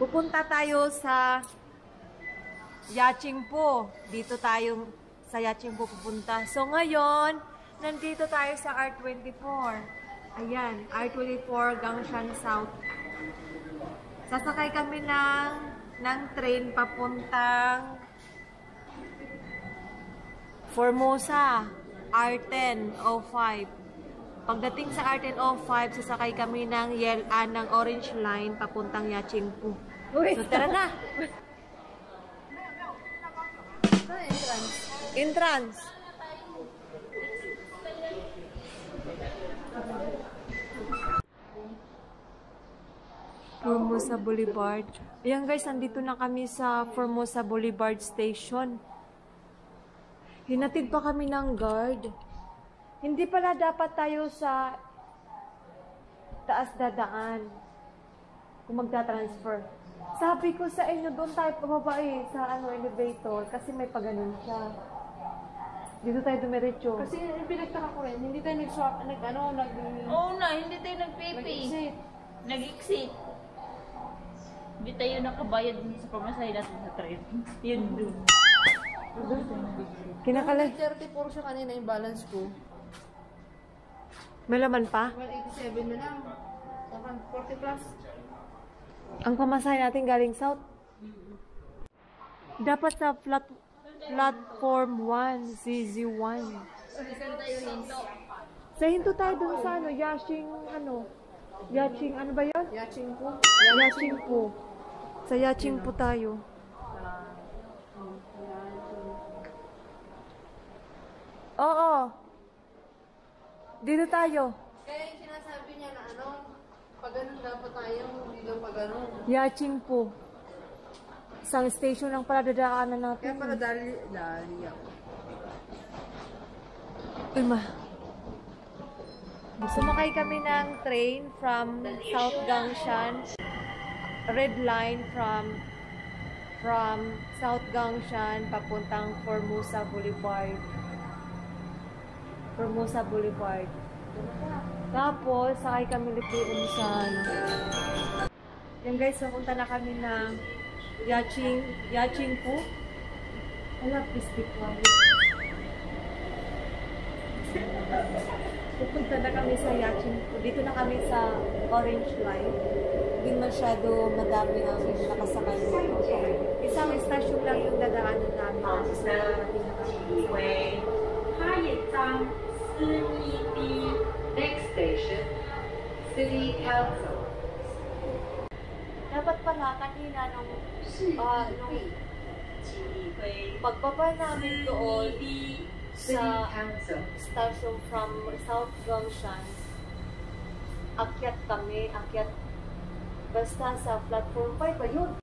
Pupunta tayo sa Yachingpu. Dito tayo sa Yachingpu pupunta. So ngayon, nandito tayo sa R24. Ayan, R24 Gangshan South. Sasakay kami ng train papuntang Formosa, R1005. Pagdating sa R1005, sasakay kami ng Orange Line papuntang Yachingpu. So tara na! Entrance. Entrance. Formosa Boulevard. Ayan guys, nandito na kami sa Formosa Boulevard Station. Hinatid pa kami ng guard. Hindi pala dapat tayo sa taas dadaan kung magta-transfer. Sabi ko sa inyo, doon tayo pababa sa elevator kasi may paganon siya. Dito tayo dumiretso. Kasi pinagtaka ko rin, hindi tayo nag-swap, Oo na, hindi tayo nag-PP. Nag-exit. Hindi tayo nakabayad sa pamasahe natin sa train. Yun doon. Kinakalag. 34 siya kanina yung balance ko. May laman pa? 187 na lang. 40 plus. Ang pamasahe natin galing south. Dapat sa platform 1, CZ1. Saan tayo hinto? Sa hinto tayo dun sa Yaching, ano ba yun? Yachingpu. Yachingpu. Sa Yachingpu tayo. Oo. Dito tayo. Kaya yung sinasabi niya na pag ganun dapat tayo, hindi daw pag ganun. Yachingpu. Isang station lang pala dadaanan natin. Kaya pala dali ako. Sumakay kami ng train from South Gangshan. Red line from South Gangshan papuntang Formosa Boulevard. Formosa Boulevard. Tapos, sakay kami lipuin sa Yan guys, pupunta na kami ng Yachingpu. Wala, pistik ko. Pupunta na kami sa Yachingpu. Dito na kami sa Orange Line. Hindi masyado madami ang nakasakay dito. Isang station lang yung dadaanan namin. So, Next station, City Council. Dapat pala kanina nung pagbaba namin doon sa station from South Gangshan, akyat basta sa platform 5 ba yun?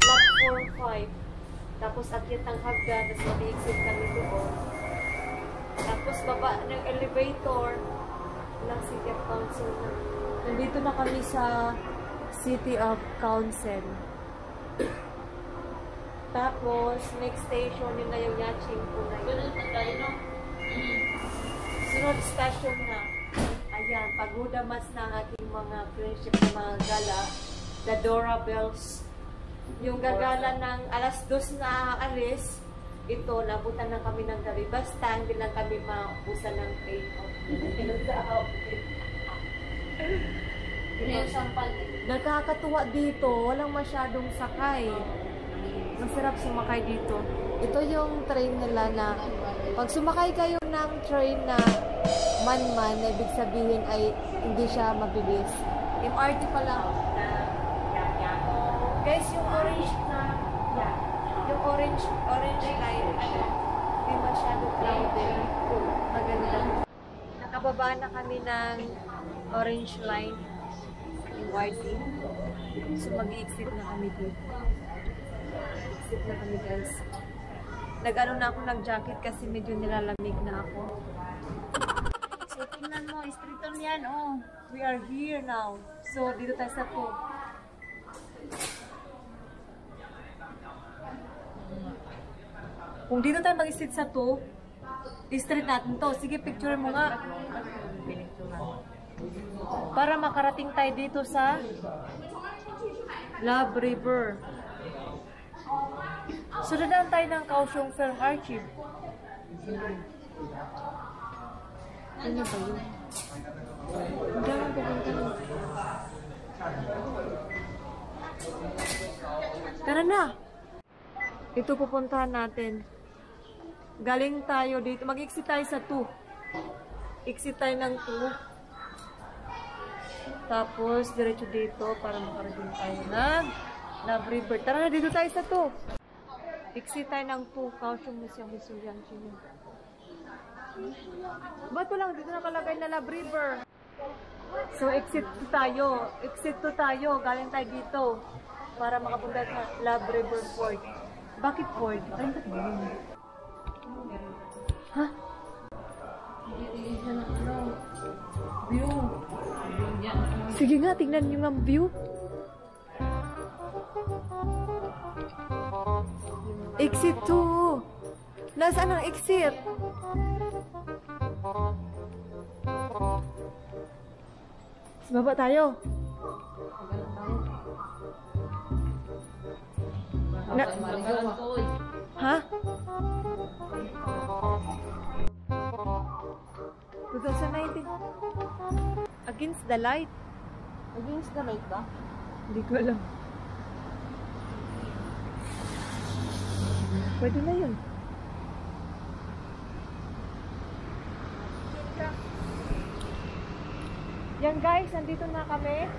Platform 5. Tapos akyat ng hagdan, tapos mag-exit kami doon. Tapos baba ng elevator ng City of Council na. Nandito na kami sa City of Council. Tapos, next station yun na yung Yachingpu na yun. Sunod station na. Ayan, pagudamas na ang aking mga friendship na mga gala. The Dora Bells. Yung gagala ng alas 2 na alis, ito, nabutan na kami ng gabi. Basta, hindi lang kami maubusan ng payoff. Nakakatuwa dito. Walang masyadong sakay. Masarap sumakay dito. Ito yung train nila na pag sumakay kayo ng train na man-man, ibig sabihin ay hindi siya mabilis. MRT pala. Guys, yung orange line, hindi masyado crowded. Maganda. Nakababa na kami ng orange line. Yung waiting. So, mag-exit na kami dito. Exit na kami, guys. Na ako ng-jacket kasi medyo nilalamig na ako. So, tingnan mo, istriton yan, oh. We are here now. So, dito tayo sa po. Kung dito tayo mag-sit sa 2, i-street natin to. Sige, picture mo nga. Para makarating tayo dito sa Love River. So, dadaan tayo ng Kaohsiung Film Archive. Ano ba yun? Ang daming pupunta mo. Tara na! Ito pupuntahan natin. Galing tayo dito. Mag-exit tayo sa 2. Exit tayo ng 2. Tapos, diretso dito para makarating tayo ng Love River. Tara na, dito tayo sa 2. Exit tayo ng 2. Kaohsiung Museum Museum. Ba't lang dito nakalagay na Love River? So, exit 2 tayo. Exit 2 tayo. Galing tayo dito para makapunta sa Love River Fort. Bakit Fort? Ay, ba't ganun? Ha? View. Sige nga, tingnan nyo nga view. Exit 2. Nasaan ang exit? Baba tayo. Ha? 2019. Against the light. Against the light ba? Hindi ko alam. Pwede na yun. Yan guys, nandito na kami.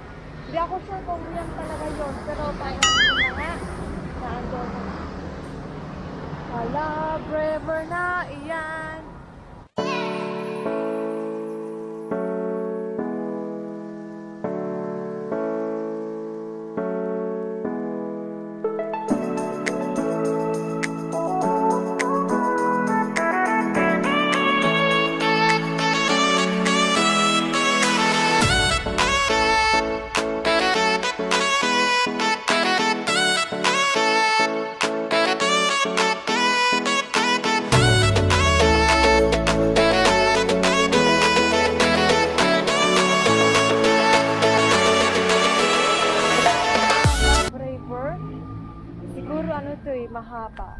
Hindi ako sure kung yan talaga yun. Pero parang na nga. Naando na. Love River na iyan. Mahaba.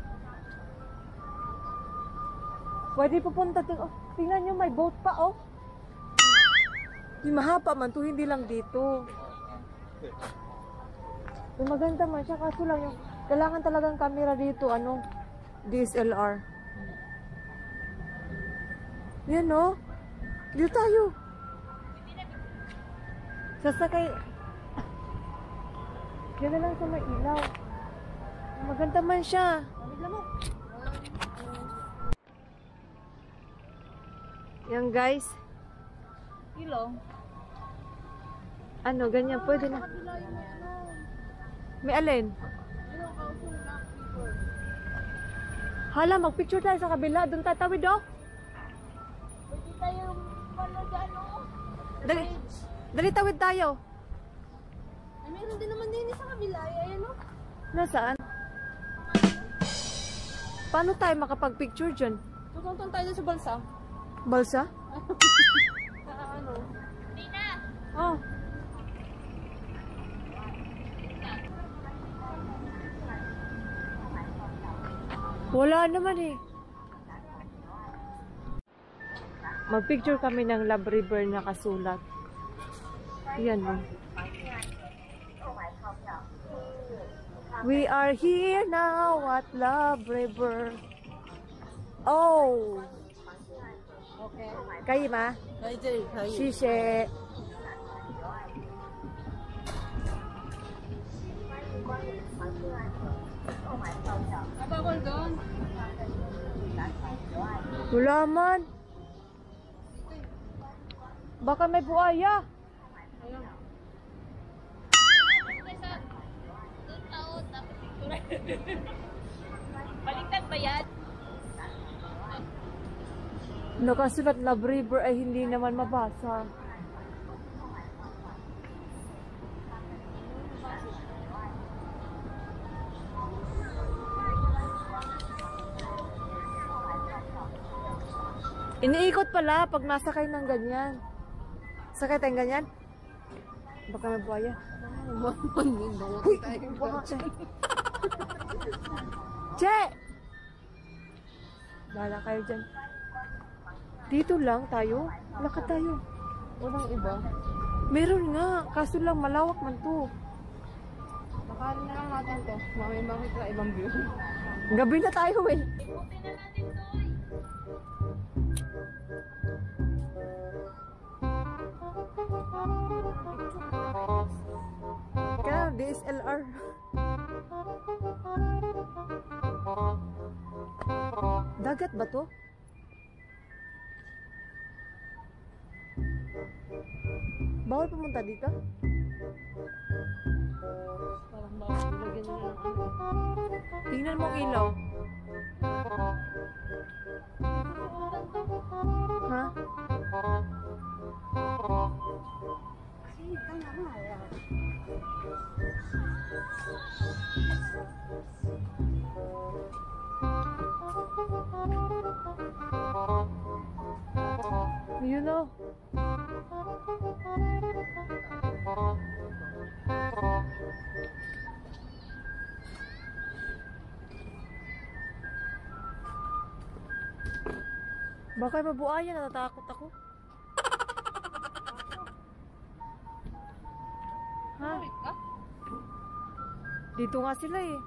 Pwede pupunta din. Oh, tingnan nyo, may boat pa, oh. Yung mahaba man to, hindi lang dito. Yung maganda man siya, kaso lang yung kailangan talagang camera dito, ano, DSLR. Yan, oh. Dito tayo. Sasakay. Yan na lang sa may ilaw. Maganda man siya. Yan guys. Kilo. Ano, ganyan. Pwede na. May alin? Hala, magpicture tayo sa kabila. Doon tatawid, oh. Pwede tayo manood ano? Dali. Dali, tawid tayo. Ay, meron din naman din sa kabila. Ayan o. Nasaan? Paano tayo makapag-picture dyan? Tutuntun tayo sa balsa. Balsa? Ano? Tina! Oh. Wala naman eh. Mag-picture kami ng Love River na kasulat. Yan oh. We are here now at Love River. Oh. Okay. 可以吗？可以，这里可以。谢谢。Bawal doon. Wala man. Baka may buhaya. Baliktad ba yan? Nakasulat Love River ay hindi naman mabasa. Iniikot pala pag nasakay ng ganyan. Sakay tayong ganyan? Baka may buhaya. Uy! Baka siya. Che! Bahala kayo dyan. Dito lang tayo. Lakad tayo. Walang iba. Meron nga. Kaso lang malawak man to. Bakalan na lang natin to. Mamay makita ibang view. Gabi na tayo eh. Kaya DSLR. Dagat ba to? Bawal pumunta dito? Parang bawal. Lagyan na lang ano. Tingnan mo ang ilaw. Ha? Yun o. Baka mabuaya, natatakot ako. Ha? Dito nga sila eh.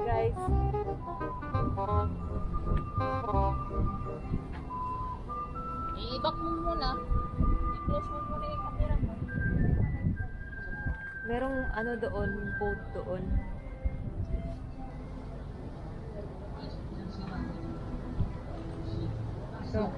Guys. I-back mo muna. I-close mo muna yung camera mo. Merong ano doon, boat doon. So,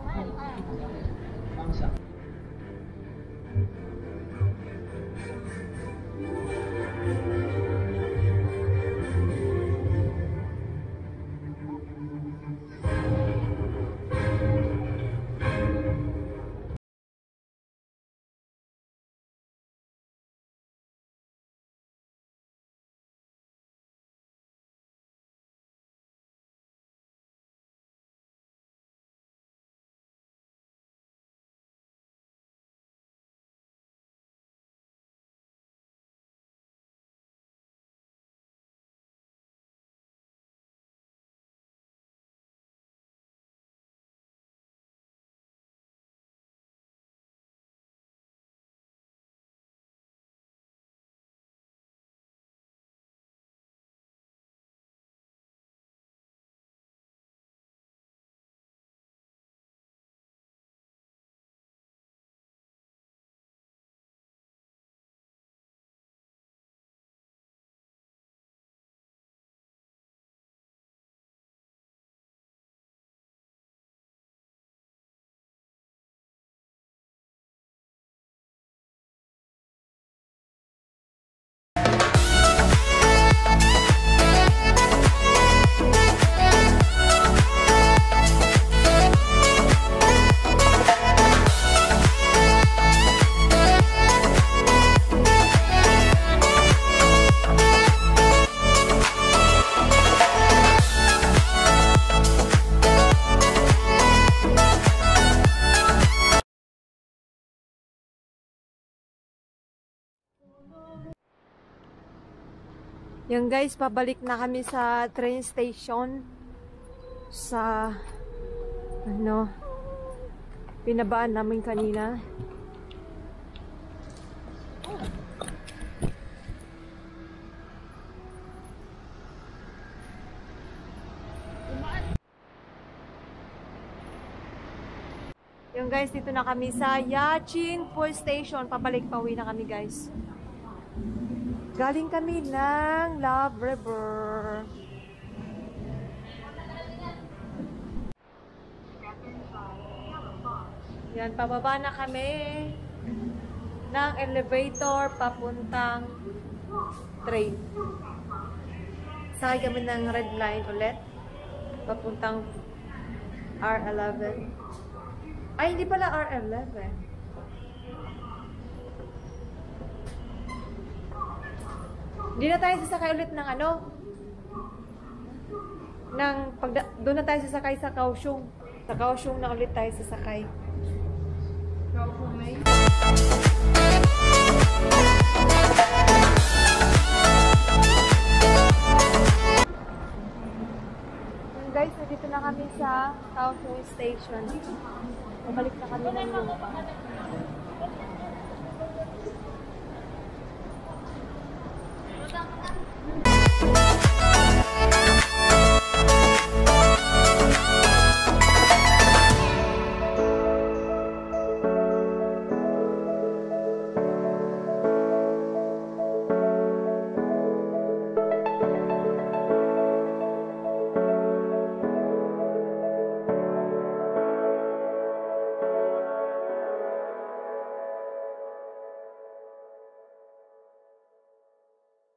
Yan guys, pabalik na kami sa train station. Sa ano, pinabaan namin kanina. Yung guys, dito na kami sa Yaching Pool Station. Pabalik, pauwi na kami guys. Galing kami ng Love River. Yan, pababa na kami ng elevator papuntang train. Sakay kami ng red line ulit. Papuntang R11. Ay, hindi pala R11. Hindi na tayo sasakay ulit ng ano? Doon na tayo sasakay sa Kaohsiung. Sa Kaohsiung na ulit tayo sasakay. Guys, nandito na kami sa Kaohsiung Station. Bumalik na kami ng